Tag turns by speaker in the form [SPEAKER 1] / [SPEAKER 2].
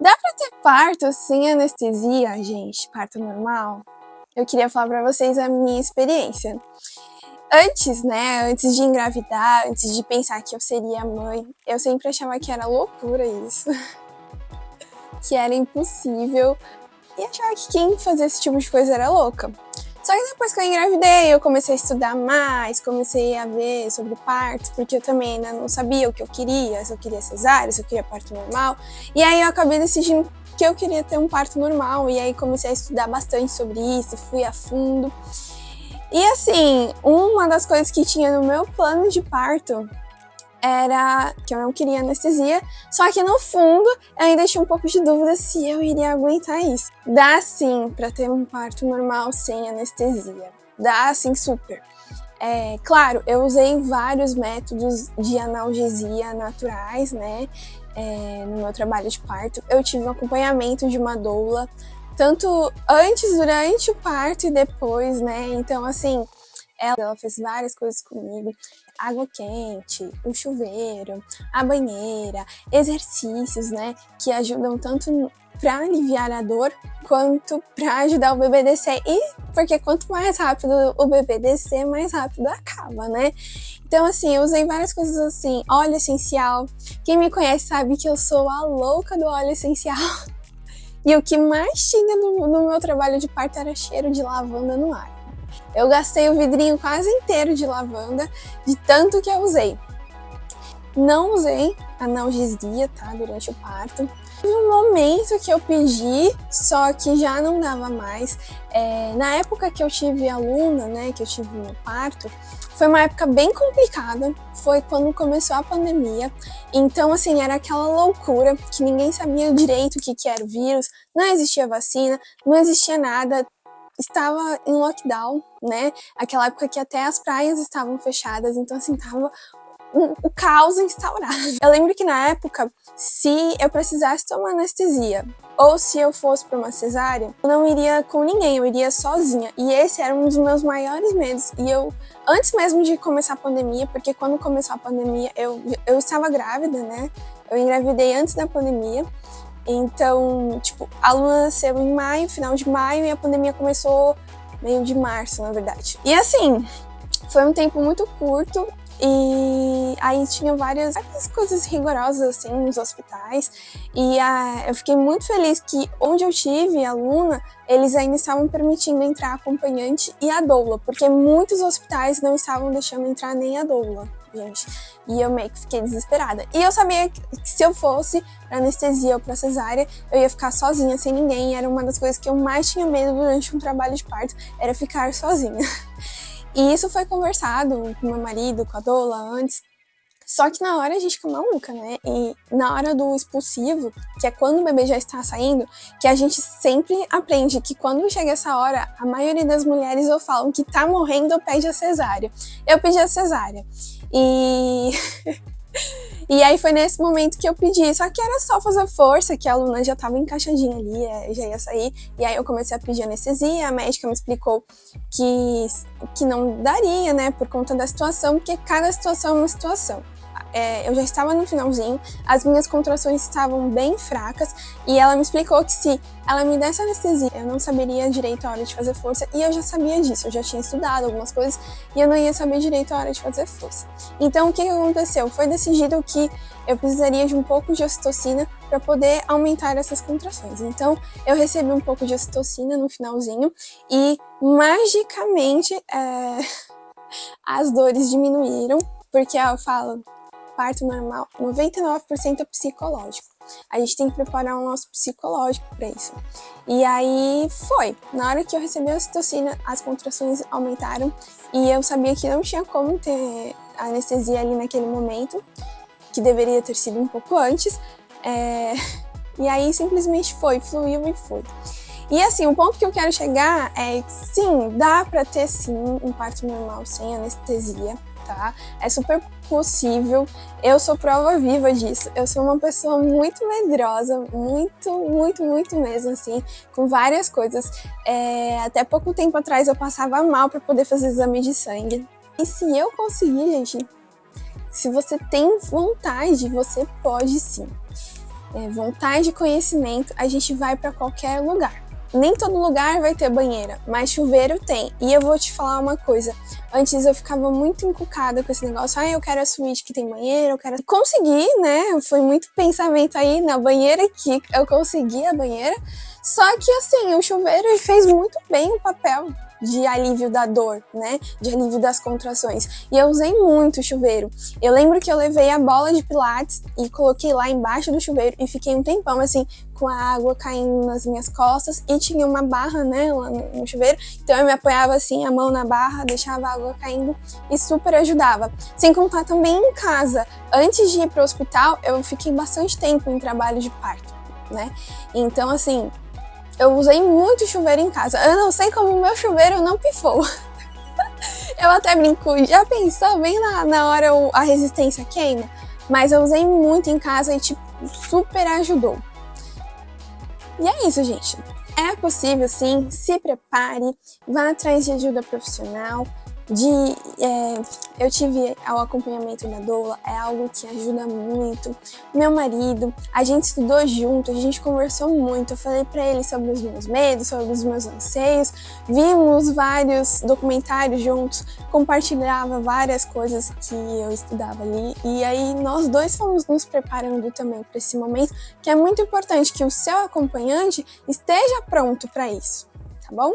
[SPEAKER 1] Dá pra ter parto sem anestesia, gente? Parto normal? Eu queria falar pra vocês a minha experiência. Antes de engravidar, antes de pensar que eu seria mãe, eu sempre achava que era loucura isso, que era impossível, e achava que quem fazia esse tipo de coisa era louca. Só que depois que eu engravidei, eu comecei a estudar mais, comecei a ver sobre parto, porque eu também ainda não sabia o que eu queria, se eu queria cesárea, se eu queria parto normal. E aí eu acabei decidindo que eu queria ter um parto normal, e aí comecei a estudar bastante sobre isso, fui a fundo. E assim, uma das coisas que tinha no meu plano de parto era que eu não queria anestesia, só que no fundo eu ainda tinha um pouco de dúvida se eu iria aguentar isso. Dá sim pra ter um parto normal sem anestesia, dá sim super. Claro, eu usei vários métodos de analgesia naturais, né, no meu trabalho de parto. Eu tive um acompanhamento de uma doula, tanto antes, durante o parto e depois, né, então assim, ela fez várias coisas comigo, água quente, o chuveiro, a banheira, exercícios, né, que ajudam tanto para aliviar a dor quanto para ajudar o bebê a descer. E porque quanto mais rápido o bebê descer, mais rápido acaba, né? Então, assim, eu usei várias coisas assim, óleo essencial. Quem me conhece sabe que eu sou a louca do óleo essencial. E o que mais tinha no meu trabalho de parto era cheiro de lavanda no ar. Eu gastei o vidrinho quase inteiro de lavanda, de tanto que eu usei. Não usei analgesia, tá, durante o parto. Teve um momento que eu pedi, só que já não dava mais. Na época que eu tive aluna, né, que eu tive no parto, foi uma época bem complicada, foi quando começou a pandemia. Então, assim, era aquela loucura que ninguém sabia direito o que era o vírus, não existia vacina, não existia nada. Estava em lockdown, né? Aquela época que até as praias estavam fechadas, então assim, tava o caos instaurado. Eu lembro que na época, se eu precisasse tomar anestesia ou se eu fosse para uma cesárea, eu não iria com ninguém, eu iria sozinha. E esse era um dos meus maiores medos. E eu, antes mesmo de começar a pandemia, porque quando começou a pandemia, eu estava grávida, né? Eu engravidei antes da pandemia. Então, tipo, a Luna nasceu em maio, final de maio, e a pandemia começou meio de março, na verdade. E assim, foi um tempo muito curto, e aí tinha várias coisas rigorosas, assim, nos hospitais. E eu fiquei muito feliz que onde eu tive a Luna, eles ainda estavam permitindo entrar a acompanhante e a doula, porque muitos hospitais não estavam deixando entrar nem a doula, gente. E eu meio que fiquei desesperada. E eu sabia que se eu fosse pra anestesia ou pra cesárea, eu ia ficar sozinha, sem ninguém. E era uma das coisas que eu mais tinha medo durante um trabalho de parto, era ficar sozinha. E isso foi conversado com meu marido, com a doula antes. Só que na hora a gente fica maluca, né? E na hora do expulsivo, que é quando o bebê já está saindo, que a gente sempre aprende que quando chega essa hora, a maioria das mulheres ou falam que tá morrendo ou pede a cesárea. Eu pedi a cesárea. E E aí foi nesse momento que eu pedi, só que era só fazer força, que a Luna já tava encaixadinha ali, já ia sair. E aí eu comecei a pedir anestesia, a médica me explicou que não daria, né, por conta da situação, porque cada situação é uma situação. Eu já estava no finalzinho, as minhas contrações estavam bem fracas, e ela me explicou que se ela me desse anestesia, eu não saberia direito a hora de fazer força, e eu já sabia disso, eu já tinha estudado algumas coisas, e eu não ia saber direito a hora de fazer força. Então, o que aconteceu? Foi decidido que eu precisaria de um pouco de ocitocina para poder aumentar essas contrações. Então, eu recebi um pouco de ocitocina no finalzinho, e magicamente as dores diminuíram, porque eu falo, parto normal, 99% é psicológico. A gente tem que preparar o nosso psicológico para isso. E aí foi. Na hora que eu recebi a ocitocina, as contrações aumentaram e eu sabia que não tinha como ter anestesia ali naquele momento, que deveria ter sido um pouco antes. E aí simplesmente foi, fluiu e foi. E assim, o ponto que eu quero chegar é que sim, dá para ter sim um parto normal sem anestesia, tá? É super possível, eu sou prova viva disso, eu sou uma pessoa muito medrosa, muito mesmo, assim, com várias coisas. Até pouco tempo atrás eu passava mal para poder fazer exame de sangue. E se eu conseguir, gente, se você tem vontade, você pode sim. vontade de conhecimento, a gente vai para qualquer lugar. Nem todo lugar vai ter banheira, mas chuveiro tem. E eu vou te falar uma coisa. Antes eu ficava muito encucada com esse negócio. Eu quero a suíte que tem banheira, eu quero... Consegui, né? Foi muito pensamento aí na banheira que eu consegui a banheira. Só que assim, o chuveiro fez muito bem o papel de alívio da dor, né? De alívio das contrações. E eu usei muito o chuveiro. Eu lembro que eu levei a bola de pilates e coloquei lá embaixo do chuveiro e fiquei um tempão, assim, com a água caindo nas minhas costas e tinha uma barra, né, lá no chuveiro. Então eu me apoiava assim, a mão na barra, deixava a água caindo e super ajudava. Sem contar também em casa. Antes de ir pro hospital, eu fiquei bastante tempo em trabalho de parto, né? Então, assim, eu usei muito chuveiro em casa. Eu não sei como o meu chuveiro não pifou. Eu até brinco, já pensou bem na hora a resistência queima? Mas eu usei muito em casa e, tipo, super ajudou. E é isso, gente. É possível, sim. Se prepare, vá atrás de ajuda profissional. Eu tive o acompanhamento da doula, é algo que ajuda muito. Meu marido, a gente estudou junto, a gente conversou muito. Eu falei pra ele sobre os meus medos, sobre os meus anseios, vimos vários documentários juntos, compartilhava várias coisas que eu estudava ali. E aí nós dois fomos nos preparando também para esse momento, que é muito importante que o seu acompanhante esteja pronto para isso, tá bom?